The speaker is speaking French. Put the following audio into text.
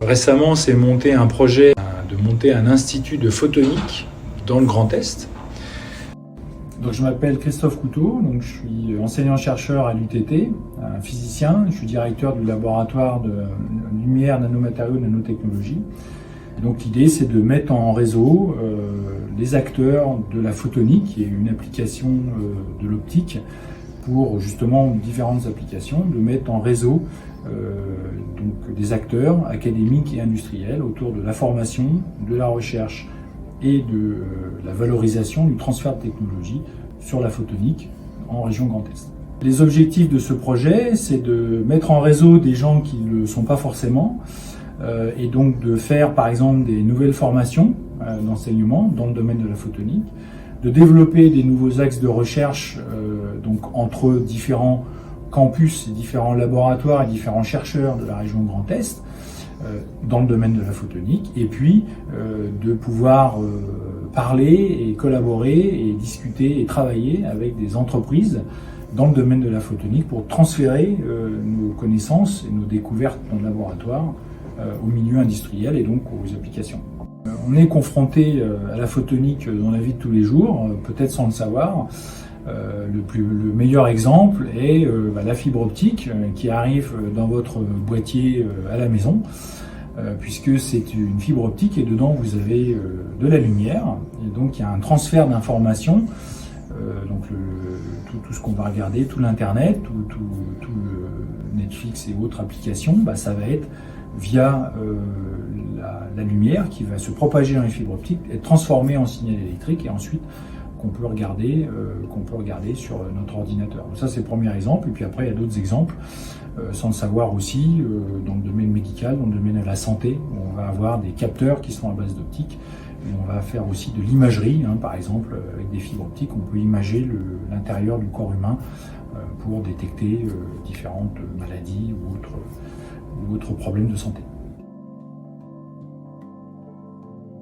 Récemment, c'est monté un projet de monter un institut de photonique dans le Grand Est. Donc, je m'appelle Christophe Couteau, donc je suis enseignant-chercheur à l'UTT, un physicien. Je suis directeur du laboratoire de lumière, nanomatériaux, nanotechnologie. Donc l'idée, c'est de mettre en réseau les acteurs de la photonique, qui est une application de l'optique, pour justement différentes applications, de mettre en réseau donc des acteurs académiques et industriels autour de la formation, de la recherche et de la valorisation du transfert de technologie sur la photonique en région Grand Est. Les objectifs de ce projet, c'est de mettre en réseau des gens qui ne le sont pas forcément, et donc de faire par exemple des nouvelles formations d'enseignement dans le domaine de la photonique, de développer des nouveaux axes de recherche donc entre différents campus, différents laboratoires et différents chercheurs de la région Grand Est dans le domaine de la photonique, et puis de pouvoir parler et collaborer et discuter et travailler avec des entreprises dans le domaine de la photonique pour transférer nos connaissances et nos découvertes dans le laboratoire au milieu industriel et donc aux applications. On est confronté à la photonique dans la vie de tous les jours, peut-être sans le savoir. Le meilleur exemple est la fibre optique qui arrive dans votre boîtier à la maison, puisque c'est une fibre optique et dedans vous avez de la lumière, et donc il y a un transfert d'informations. Donc tout ce qu'on va regarder, tout l'internet, tout le Netflix et autres applications, ça va être via la lumière qui va se propager dans les fibres optiques, être transformée en signal électrique et ensuite qu'on peut regarder sur notre ordinateur. Donc ça, c'est le premier exemple. Et puis après, il y a d'autres exemples, sans le savoir aussi, dans le domaine médical, dans le domaine de la santé, où on va avoir des capteurs qui sont à base d'optique. Et on va faire aussi de l'imagerie, par exemple, avec des fibres optiques, on peut imager l'intérieur du corps humain pour détecter différentes maladies ou autres problèmes de santé.